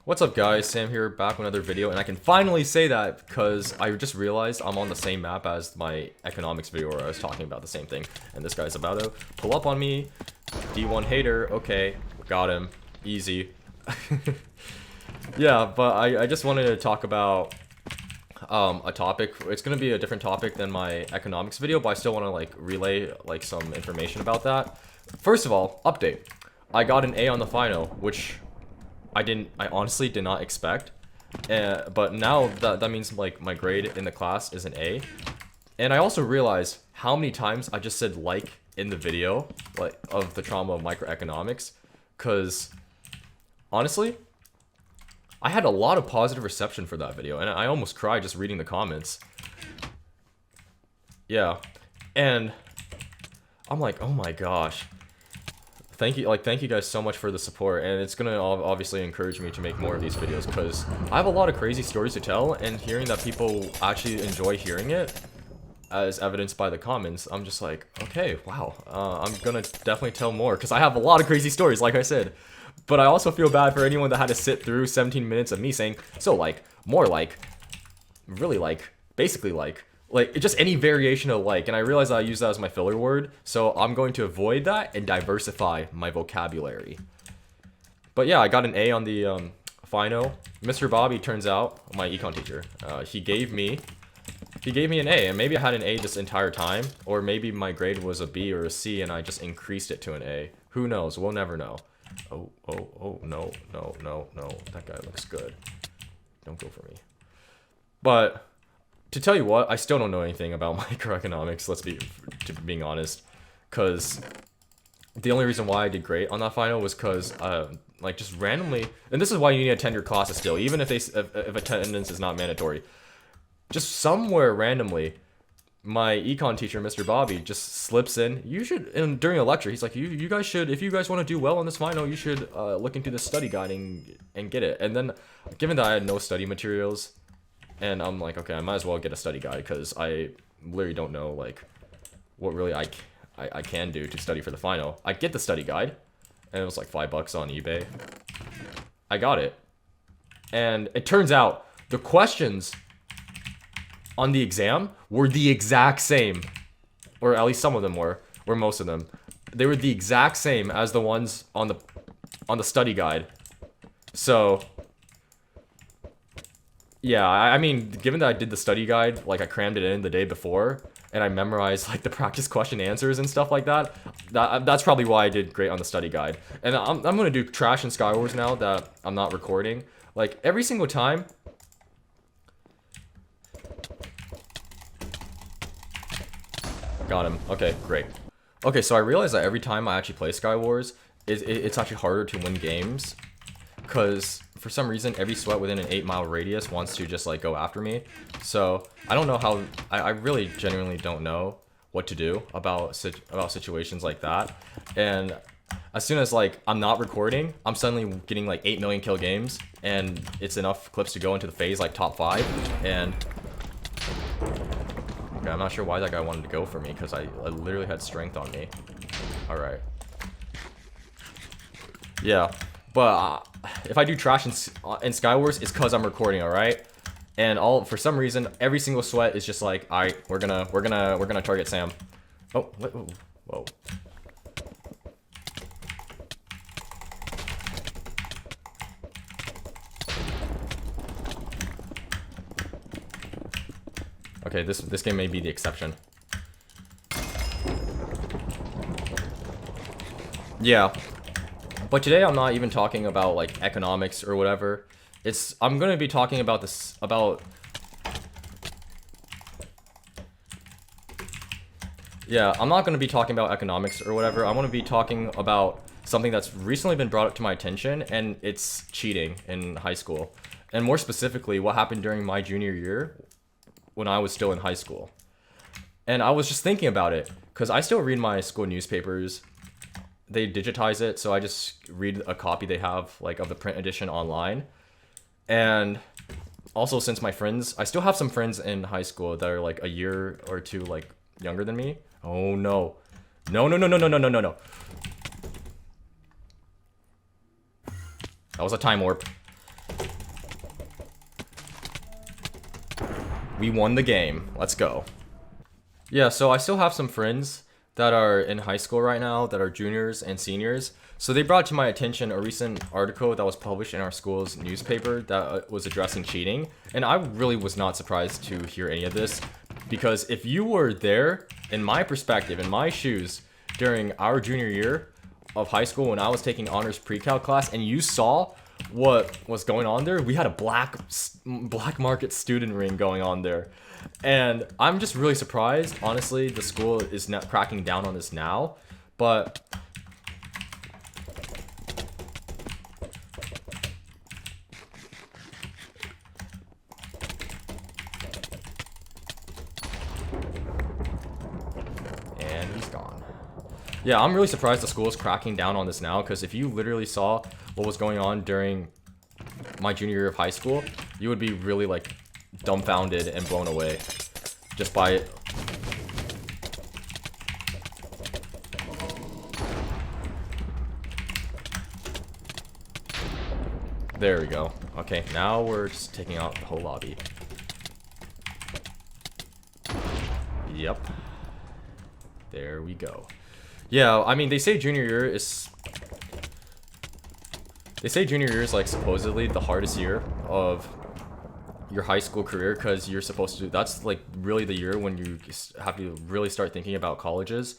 What's up guys, Sam here, back with another video, and I can finally say that because I just realized I'm on the same map as my economics video where I was talking about the same thing, and this guy's about to pull up on me. D1 hater, okay, got him, easy. Yeah, but I just wanted to talk about a topic. It's gonna be a different topic than my economics video, but I still want to like relay like some information about that. First of all, update. I got an A on the final, which I honestly did not expect, but now that means like my grade in the class is an A. And I also realized how many times I just said like in the video, like of the trauma of microeconomics, because honestly, I had a lot of positive reception for that video, and I almost cried just reading the comments. Yeah, and I'm like, oh my gosh. Thank you guys so much for the support, and it's gonna obviously encourage me to make more of these videos because I have a lot of crazy stories to tell, and hearing that people actually enjoy hearing it, as evidenced by the comments, I'm just like, okay, wow, I'm gonna definitely tell more because I have a lot of crazy stories, like I said. But I also feel bad for anyone that had to sit through 17 minutes of me saying, so like, more like, really like, basically like just any variation of like, and I realize I use that as my filler word, so I'm going to avoid that and diversify my vocabulary. But yeah, I got an A on the final. Mr. Bobby, turns out, my econ teacher, he gave me an A, and maybe I had an A this entire time, or maybe my grade was a B or a C and I just increased it to an A. Who knows? We'll never know. Oh, no, that guy looks good. Don't go for me. But to tell you what, I still don't know anything about microeconomics, being honest, because the only reason why I did great on that final was because, like, just randomly, and this is why you need to attend your classes still, even if attendance is not mandatory. Just somewhere randomly, my econ teacher, Mr. Bobby, just slips in. And during a lecture, he's like, you guys should, if you guys want to do well on this final, you should look into the study guide and get it. And then, given that I had no study materials, and I'm like, okay, I might as well get a study guide because I literally don't know like what really I can do to study for the final. I get the study guide, and it was like $5 on eBay. I got it, and it turns out the questions on the exam were the exact same, or at least some of them were, or most of them. They were the exact same as the ones on the study guide. So yeah, I mean, given that I did the study guide, like I crammed it in the day before, and I memorized like the practice question answers and stuff like that, that's probably why I did great on the study guide. And I'm gonna do trash in Skywars now that I'm not recording. Like every single time. Got him. Okay, great. Okay, so I realized that every time I actually play Skywars, it's actually harder to win games, because for some reason every sweat within an 8-mile radius wants to just like go after me. So I don't know how. I really genuinely don't know what to do about situations like that. And as soon as like I'm not recording, I'm suddenly getting like 8 million kill games, and it's enough clips to go into the phase like top 5. And okay, I'm not sure why that guy wanted to go for me because I literally had strength on me. All right. Yeah. But if I do trash in Skywars, it's cause I'm recording, all right? And for some reason, every single sweat is just like, all right, we're gonna target Sam. Oh, whoa. Okay, this game may be the exception. Yeah. But today I'm not even talking about like economics or whatever. I'm gonna be talking about yeah, I'm not gonna be talking about economics or whatever. I wanna be talking about something that's recently been brought up to my attention, and it's cheating in high school. And more specifically, what happened during my junior year when I was still in high school. And I was just thinking about it, because I still read my school newspapers. They digitize it, so I just read a copy they have like of the print edition online. And also, since I still have some friends in high school that are like a year or two like younger than me. Oh no. No. That was a time warp. We won the game. Let's go. Yeah, so I still have some friends that are in high school right now that are juniors and seniors. So they brought to my attention a recent article that was published in our school's newspaper that was addressing cheating. And I really was not surprised to hear any of this, because if you were there, in my perspective, in my shoes, during our junior year of high school when I was taking honors pre-calc class and you saw what was going on there, we had a black market student ring going on there. And I'm just really surprised. Honestly, the school is not cracking down on this now, but and he's gone. Yeah, I'm really surprised the school is cracking down on this now, because if you literally saw what was going on during my junior year of high school, you would be really like dumbfounded and blown away just by it. There we go. Okay, now we're just taking out the whole lobby. Yep. There we go. Yeah, I mean, they say junior year is like supposedly the hardest year of your high school career, because you're supposed to, that's like really the year when you have to really start thinking about colleges,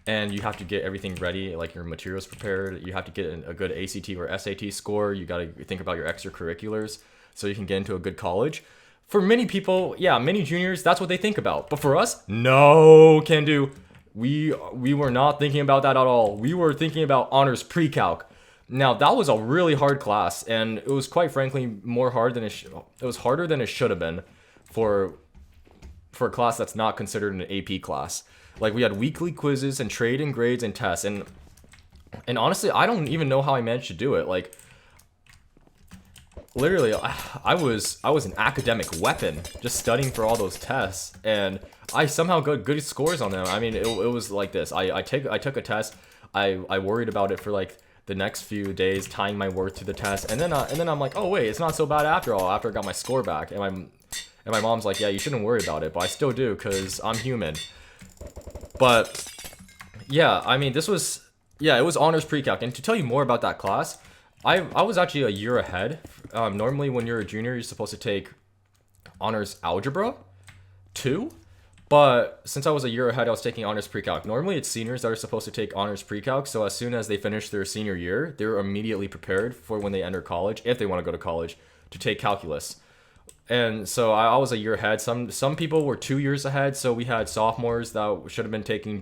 and you have to get everything ready, like your materials prepared. You have to get a good ACT or SAT score. You got to think about your extracurriculars so you can get into a good college. For many people, yeah, many juniors, that's what they think about. But for us, no can do. We were not thinking about that at all. We were thinking about honors pre-calc. Now, that was a really hard class, and it was quite frankly more hard than it was harder than it should have been for a class that's not considered an AP class. Like, we had weekly quizzes and trade and grades and tests, and honestly, I don't even know how I managed to do it. Like, literally, I was an academic weapon just studying for all those tests, and I somehow got good scores on them. I mean, it was like this. I took a test. I worried about it for like the next few days, tying my worth to the test, and then I'm like, oh wait, it's not so bad after all. After I got my score back, and my mom's like, yeah, you shouldn't worry about it, but I still do, because I'm human. But yeah, I mean, it was honors pre-calc, and to tell you more about that class, I was actually a year ahead. Normally, when you're a junior, you're supposed to take honors algebra 2. But since I was a year ahead, I was taking honors pre-calc. Normally, it's seniors that are supposed to take honors pre-calc. So as soon as they finish their senior year, they're immediately prepared for when they enter college, if they want to go to college, to take calculus. And so I was a year ahead. Some people were 2 years ahead. So we had sophomores that should have been taking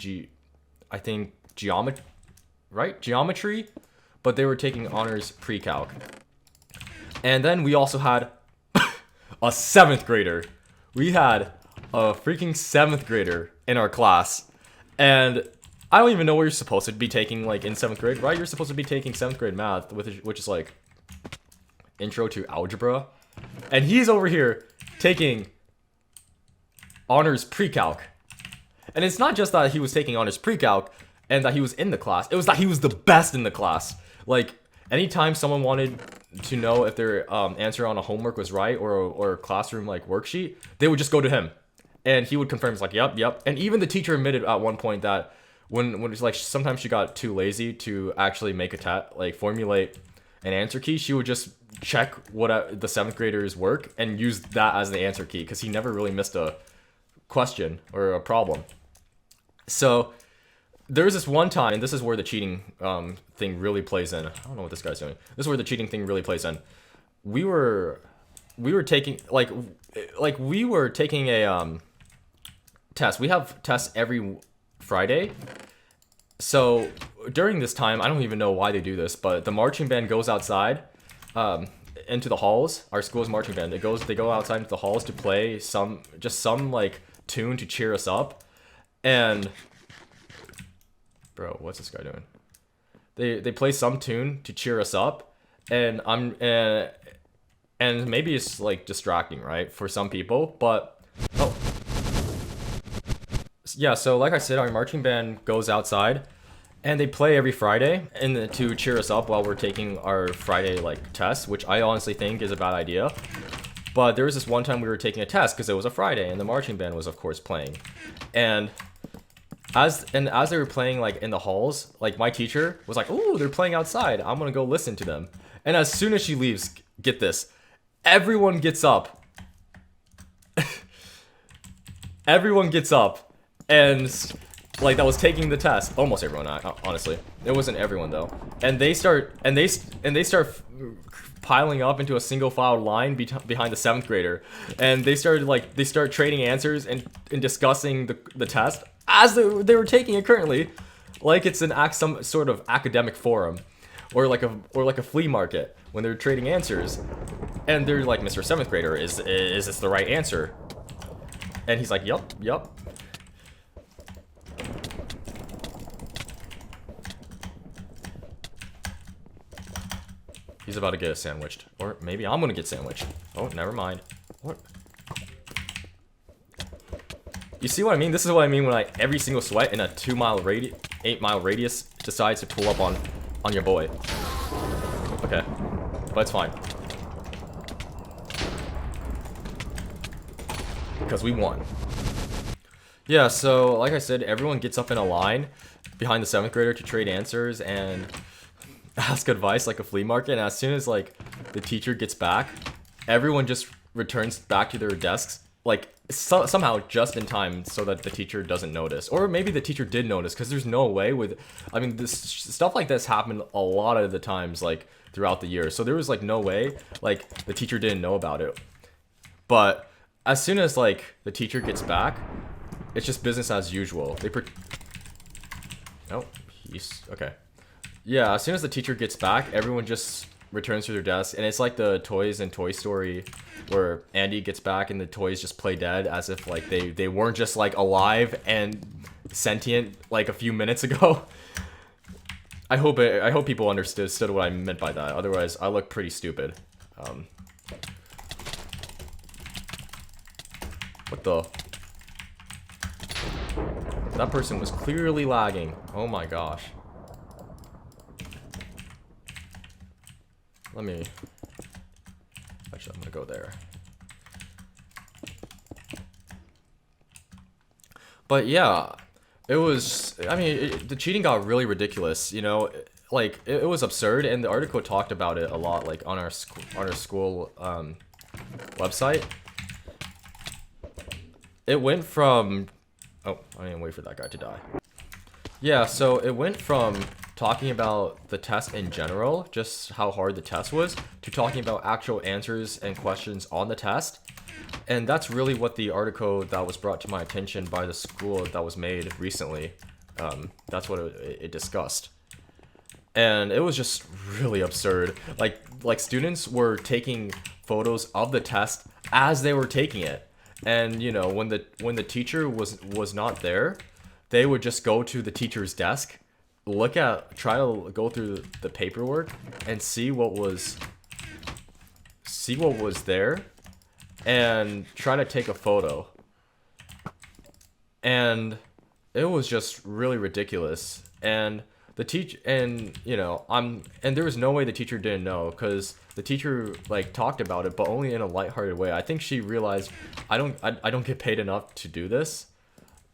geometry, but they were taking honors pre-calc. And then we also had a 7th grader. We had a freaking 7th grader in our class, and I don't even know what you're supposed to be taking like in 7th grade, right? You're supposed to be taking 7th grade math, which is like intro to algebra, and he's over here taking honors pre-calc. And it's not just that he was taking honors pre-calc and that he was in the class, it was that he was the best in the class. Like, anytime someone wanted to know if their answer on a homework was right, or a classroom like worksheet, they would just go to him, and he would confirm. It's like, yep. And even the teacher admitted at one point that when it's like sometimes she got too lazy to actually make formulate an answer key, she would just check what the 7th graders' work and use that as the answer key, because he never really missed a question or a problem. So there was this one time, and this is where the cheating thing really plays in. I don't know what this guy's doing. This is where the cheating thing really plays in. We were taking a test. We have tests every Friday. So during this time, I don't even know why they do this, but the marching band goes outside into the halls. Our school's marching band. They go outside into the halls to play some like tune to cheer us up. And bro, what's this guy doing? They play some tune to cheer us up, and and maybe it's like distracting, right, for some people, but yeah. So like I said, our marching band goes outside, and they play every Friday and to cheer us up while we're taking our Friday like tests, which I honestly think is a bad idea. But there was this one time we were taking a test because it was a Friday and the marching band was of course playing. And as they were playing like in the halls, like my teacher was like, "Ooh, they're playing outside. I'm gonna go listen to them." And as soon as she leaves, get this, everyone gets up. Everyone gets up, and like that was taking the test. Almost everyone, honestly. It wasn't everyone though. And they start piling up into a single file line behind the 7th grader, and they start trading answers and discussing the test as they were taking it currently, like it's some sort of academic forum, or like a flea market when they're trading answers, and they're like, "Mr. 7th grader, is this the right answer?" And he's like, "Yup." He's about to get sandwiched. Or maybe I'm gonna get sandwiched. Oh, never mind. What? You see what I mean? This is what I mean when every single sweat in a 8-mile radius decides to pull up on your boy. Okay. But it's fine. Because we won. Yeah, so like I said, everyone gets up in a line behind the 7th grader to trade answers and ask advice like a flea market. And as soon as like the teacher gets back, everyone just returns back to their desks, like somehow just in time so that the teacher doesn't notice. Or maybe the teacher did notice, because there's no way I mean, this stuff like this happened a lot of the times like throughout the year, so there was like no way like the teacher didn't know about it. But as soon as like the teacher gets back, it's just business as usual. Oh, he's okay. Yeah, as soon as the teacher gets back, everyone just returns to their desk, and it's like the toys in Toy Story where Andy gets back and the toys just play dead, as if like they weren't just like alive and sentient like a few minutes ago. I hope people understood what I meant by that. Otherwise, I look pretty stupid. What the? That person was clearly lagging. Oh my gosh. Actually, I'm gonna go there. But yeah, it was, I mean, the cheating got really ridiculous, you know, like, it was absurd, and the article talked about it a lot, like, on our school website. It went from, oh, I didn't wait for that guy to die. Yeah, so it went from talking about the test in general, just how hard the test was, to talking about actual answers and questions on the test. And that's really what the article that was brought to my attention by the school that was made recently, that's what it discussed. And it was just really absurd. Like students were taking photos of the test as they were taking it. And you know, when the teacher was not there, they would just go to the teacher's desk, try to go through the paperwork and see what was there, and try to take a photo. And it was just really ridiculous. And you know, and there was no way the teacher didn't know, because the teacher like talked about it, but only in a lighthearted way. I think she realized I don't get paid enough to do this,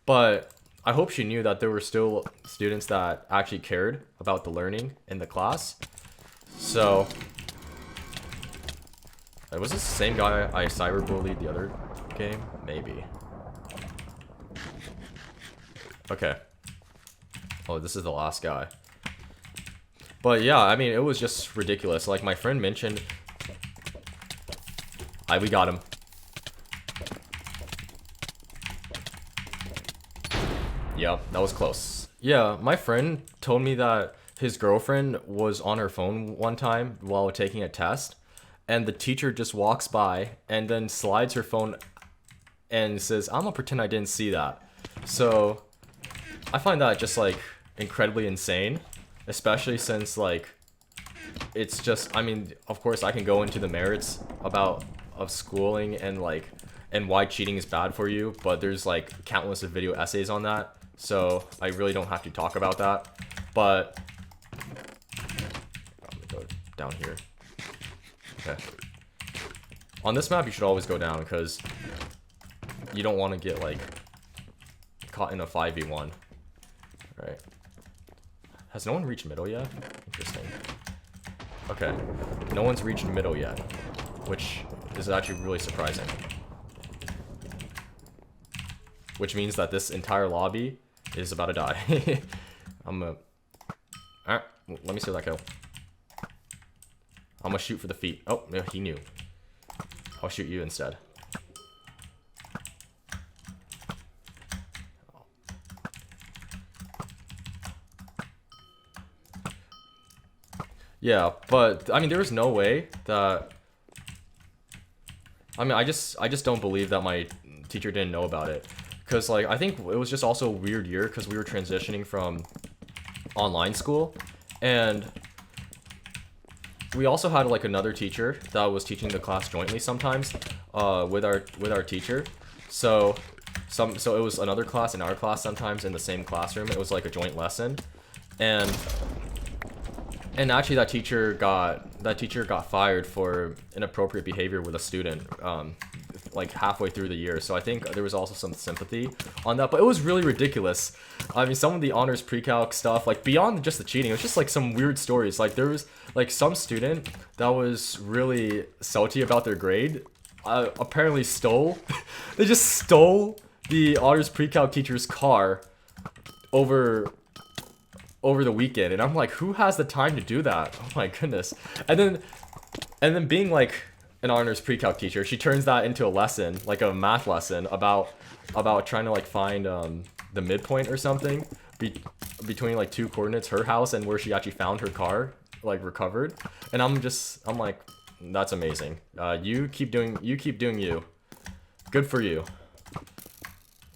but I hope she knew that there were still students that actually cared about the learning in the class. So, was this the same guy I cyberbullied the other game? Maybe. Okay. Oh, this is the last guy. But yeah, I mean, it was just ridiculous. Like my friend mentioned, we got him. Yep, that was close. Yeah, my friend told me that his girlfriend was on her phone one time while taking a test, and the teacher just walks by and then slides her phone and says, "I'm gonna pretend I didn't see that." So I find that just like incredibly insane, especially since like it's just, I mean, of course I can go into the merits of schooling and like and why cheating is bad for you, but there's like countless of video essays on that, so I really don't have to talk about that. But I'm gonna go down here. Okay. On this map, you should always go down, because you don't want to get, like, caught in a 5v1. Right. Has no one reached middle yet? Interesting. Okay. No one's reached middle yet, which is actually really surprising. Which means that this entire lobby is about to die. I'm gonna... Alright, let me see that kill. I'm gonna shoot for the feet. Oh, no, he knew. I'll shoot you instead. Yeah, but I mean, there was no way that. I mean, I just don't believe that my teacher didn't know about it, because like I think it was just also a weird year because we were transitioning from online school, and we also had like another teacher that was teaching the class jointly sometimes with our teacher. So it was another class in our class sometimes in the same classroom. It was like a joint lesson, and actually that teacher got fired for inappropriate behavior with a student like halfway through the year. So I think there was also some sympathy on that, but it was really ridiculous. I mean, some of the honors pre-calc stuff, like beyond just the cheating, it was just like some weird stories. Like there was like some student that was really salty about their grade, apparently stole they just stole the honors pre-calc teacher's car over the weekend, and I'm like, who has the time to do that? Oh my goodness. And then being like an honors pre-calc teacher, she turns that into a lesson, like a math lesson about trying to like find the midpoint or something between like two coordinates, her house and where she actually found her car, like recovered. And I'm like, that's amazing. You keep doing you. Good for you.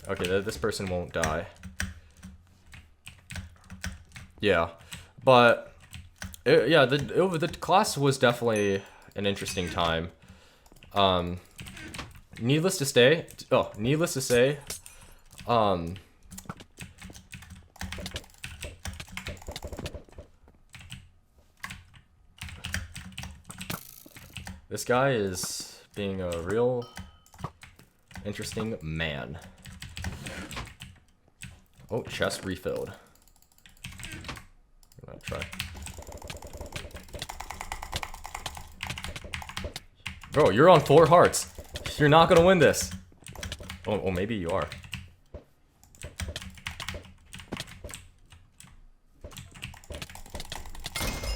Okay, this person won't die. Yeah, but yeah, the class was definitely an interesting time. Needless to say, this guy is being a real interesting man. Oh, chest refilled. I'm gonna try. Bro, you're on 4 hearts. You're not gonna win this. Oh, maybe you are.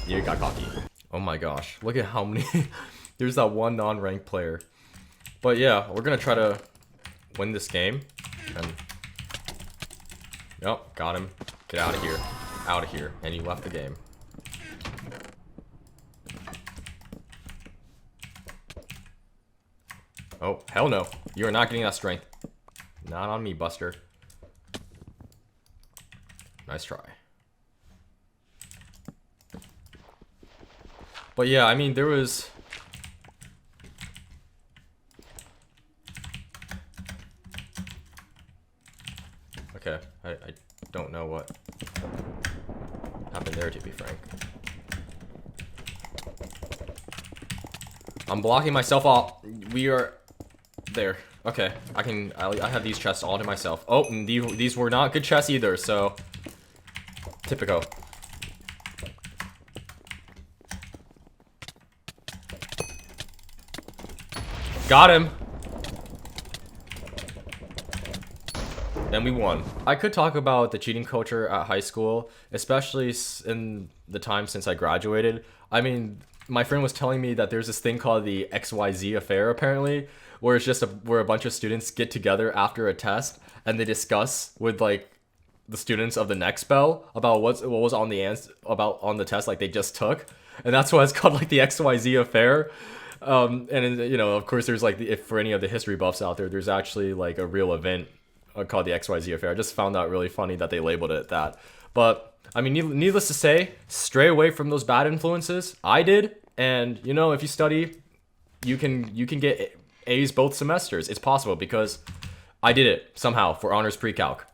You got cocky. Oh my gosh. Look at how many... There's that one non-ranked player. But yeah, we're gonna try to win this game. And... Yep, got him. Get out of here. Out of here. And he left the game. Oh, hell no. You are not getting that strength. Not on me, Buster. Nice try. But yeah, I mean, there was... Okay, I don't know what happened there, to be frank. I'm blocking myself off. We are... There. Okay, I have these chests all to myself. Oh, and these were not good chests either, so... Typico. Got him! And we won. I could talk about the cheating culture at high school, especially in the time since I graduated. I mean, my friend was telling me that there's this thing called the XYZ affair, apparently, where it's just where a bunch of students get together after a test and they discuss with like the students of the next spell about what was on the test like they just took, and that's why it's called like the XYZ affair. And you know, of course, there's like if for any of the history buffs out there, there's actually like a real event called the XYZ affair. I just found that really funny that they labeled it that. But I mean, needless to say, stray away from those bad influences. I did, and you know, if you study, you can get A's both semesters. It's possible because I did it somehow for honors pre-calc.